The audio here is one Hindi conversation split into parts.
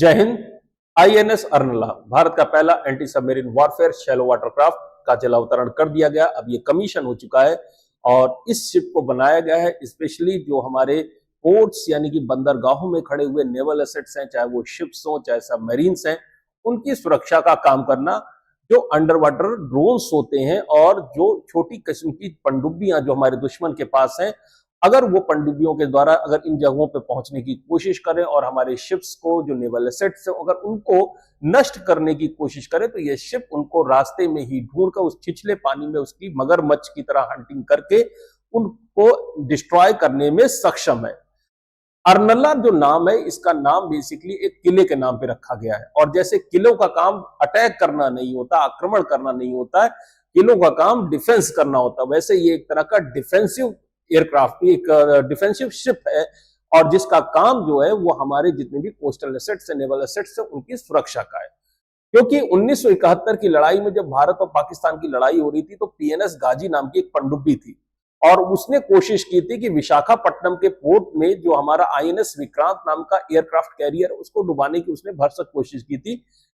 जय हिंद। आईएनएस अर्नला भारत का पहला anti submarine warfare shallow watercraft का जलावतरण कर दिया गया। अब ये कमीशन हो चुका है और इस शिप को बनाया गया है स्पेशली जो हमारे पोर्ट्स यानी कि बंदरगाहों में खड़े हुए नेवल एसेट्स हैं, चाहे वो शिप्स हो चाहे सबमरीन्स हैं, उनकी सुरक्षा का काम करना। जो अंडर वाटर ड्रोन्स होते हैं और जो छोटी किस्म की पनडुब्बियां जो हमारे दुश्मन के पास हैं, अगर वो पनडुब्बियों के द्वारा अगर इन जगहों पे पहुंचने की कोशिश करें और हमारे शिप्स को जो नेवल एसेट्स है अगर उनको नष्ट करने की कोशिश करें, तो ये शिप उनको रास्ते में ही ढूंढकर उस छिछले पानी में उसकी मगरमच्छ की तरह हंटिंग करके उनको डिस्ट्रॉय करने में सक्षम है। अर्नला जो नाम है, इसका नाम बेसिकली एक किले के नाम पे रखा गया है। और जैसे किलों का काम अटैक करना नहीं होता, आक्रमण करना नहीं होता है, किलों का काम डिफेंस करना होता है, वैसे ये एक तरह का डिफेंसिव एयरक्राफ्ट, एक डिफेंसिव शिप है और जिसका काम जो है वो हमारे जितने भी कोस्टल एसेट्स है, नेवल एसेट्स है, उनकी सुरक्षा का है। क्योंकि 1971 की लड़ाई में जब भारत और पाकिस्तान की लड़ाई हो रही थी तो पीएनएस गाजी नाम की एक पनडुब्बी थी और उसने कोशिश की थी कि विशाखापट्टनम के पोर्ट में जो हमारा आईएनएस विक्रांत नाम का एयरक्राफ्ट कैरियर उसको डुबाने की उसने भरसक कोशिश की थी।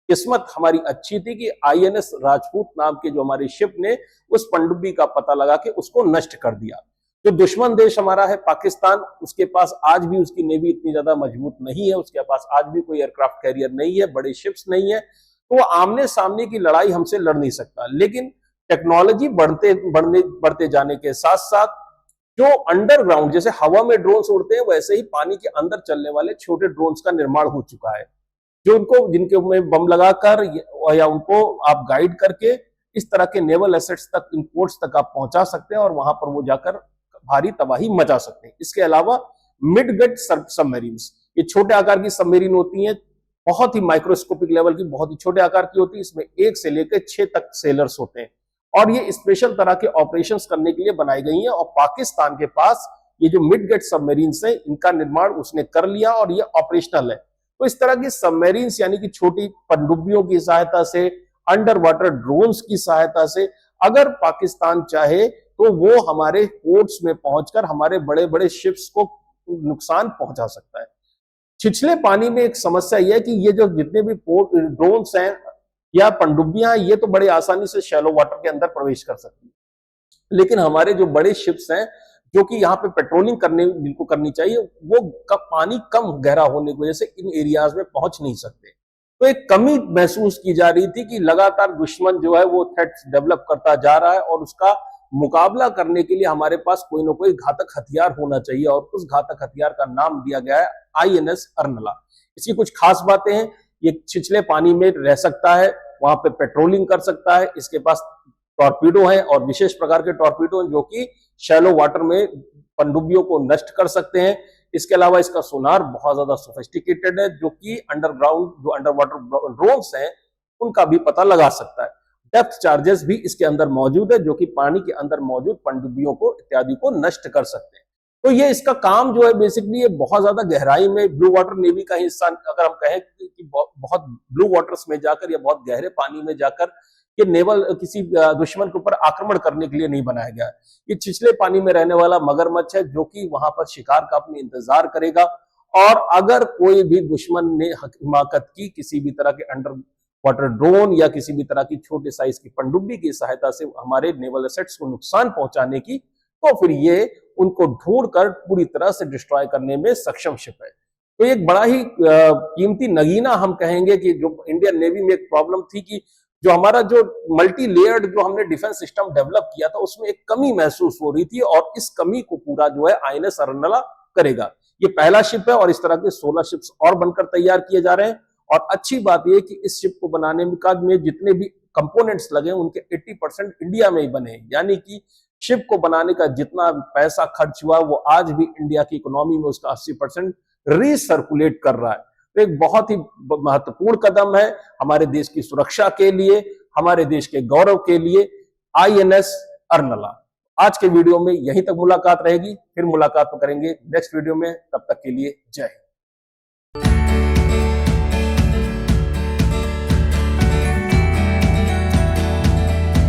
किस्मत हमारी अच्छी थी कि आईएनएस राजपूत नाम के जो हमारी शिप ने उस पनडुब्बी का पता लगा के उसको नष्ट कर दिया। जो दुश्मन देश हमारा है पाकिस्तान, उसके पास आज भी उसकी नेवी इतनी ज्यादा मजबूत नहीं है, उसके पास आज भी कोई एयरक्राफ्ट कैरियर नहीं है, बड़े शिप्स नहीं है, तो वो आमने सामने की लड़ाई हमसे लड़ नहीं सकता। लेकिन टेक्नोलॉजी बढ़ते जाने के साथ साथ जो अंडरग्राउंड जैसे हवा में ड्रोन्स उड़ते हैं, वैसे ही पानी के अंदर चलने वाले छोटे ड्रोन्स का निर्माण हो चुका है, जो उनको जिनके में बम लगाकर या उनको आप गाइड करके इस तरह के नेवल एसेट्स तक, इन पोर्ट्स तक आप पहुंचा सकते हैं और वहां पर वो जाकर भारी तबाही मचा सकते हैं। इसके अलावा मिड गट सबमरीन्स, ये छोटे आकार की सबमरीन होती हैं, बहुत ही माइक्रोस्कोपिक लेवल की, बहुत ही छोटे आकार की होती है। इसमें 1 से लेकर 6 तक सेलर्स होते हैं और ये स्पेशल तरह के ऑपरेशंस करने के लिए बनाई गई हैं। और पाकिस्तान के पास ये जो मिड गट सबमरीन्स हैं, इनका निर्माण उसने कर लिया और ये ऑपरेशनल है। तो इस तरह की सबमरीन्स यानी कि छोटी पनडुब्बियों की सहायता से, अंडर वाटर ड्रोन्स की सहायता से अगर पाकिस्तान चाहे तो वो हमारे पोर्ट्स में पहुंचकर हमारे बड़े बड़े शिप्स को नुकसान पहुंचा सकता है। छिछले पानी में एक समस्या यह है कि ये जो जितने भी पोर्ट ड्रोन्स हैं या पनडुब्बियां, ये तो बड़े आसानी से शैलो वाटर के अंदर प्रवेश कर सकती है, लेकिन हमारे जो बड़े शिप्स हैं जो कि यहाँ पे पेट्रोलिंग करने जिनको करनी चाहिए, वो पानी कम गहरा होने की वजह से इन एरियाज में पहुंच नहीं सकते। तो एक कमी महसूस की जा रही थी कि लगातार दुश्मन जो है वो थ्रेट्स डेवलप करता जा रहा है और उसका मुकाबला करने के लिए हमारे पास कोई ना कोई घातक हथियार होना चाहिए और उस घातक हथियार का नाम दिया गया है आईएनएस अर्नला। इसकी कुछ खास बातें हैं, ये छिछले पानी में रह सकता है, वहां पे पेट्रोलिंग कर सकता है, इसके पास टॉर्पीडो है और विशेष प्रकार के टॉर्पीडो जो कि शैलो वाटर में पनडुब्बियों को नष्ट कर सकते हैं। इसके अलावा इसका सोनार बहुत ज्यादा सोफिस्टिकेटेड है जो कि अंडरग्राउंड जो अंडर वाटर ड्रोन्स हैं उनका भी पता लगा सकता है। डेप्थ चार्जेस भी इसके अंदर मौजूद है जो कि पानी के अंदर मौजूद पनडुब्बियों को इत्यादि को नष्ट कर सकते हैं। तो ये इसका काम जो है बेसिकली ये बहुत ज्यादा गहराई में ब्लू वाटर नेवी का हिस्सा, अगर हम कहें कि बहुत ब्लू वाटर्स में जाकर या बहुत गहरे पानी में जाकर ये नेवल किसी दुश्मन के ऊपर आक्रमण करने के लिए नहीं बनाया गया है। ये छिछले पानी में रहने वाला मगरमच्छ है जो कि वहां पर शिकार का अपने इंतजार करेगा और अगर कोई भी दुश्मन ने हिमाकत की किसी भी तरह के अंडर वाटर ड्रोन या किसी भी तरह की छोटे साइज की पनडुब्बी की सहायता से हमारे नेवल एसेट्स को नुकसान पहुंचाने की, तो फिर ये उनको ढूंढकर पूरी तरह से डिस्ट्रॉय करने में सक्षम शिप है। तो एक बड़ा ही कीमती नगीना हम कहेंगे कि जो इंडियन नेवी में एक प्रॉब्लम थी कि जो हमारा जो मल्टी लेयर्ड जो हमने डिफेंस सिस्टम डेवलप किया था उसमें एक कमी महसूस हो रही थी और इस कमी को पूरा जो है आईएनएस अर्नला करेगा। ये पहला शिप है और इस तरह के 16 शिप्स और बनकर तैयार किए जा रहे हैं। और अच्छी बात यह कि इस शिप को बनाने में जितने भी कंपोनेंट्स लगे उनके 80% इंडिया में ही बने, यानी कि शिप को बनाने का जितना पैसा खर्च हुआ वो आज भी इंडिया की इकोनॉमी में उसका 80% रीसर्कुलेट कर रहा है। तो एक बहुत ही महत्वपूर्ण कदम है हमारे देश की सुरक्षा के लिए, हमारे देश के गौरव के लिए आईएनएस अर्नला। आज के वीडियो में यहीं तक मुलाकात रहेगी, फिर मुलाकात करेंगे नेक्स्ट वीडियो में, तब तक के लिए जय हिंद।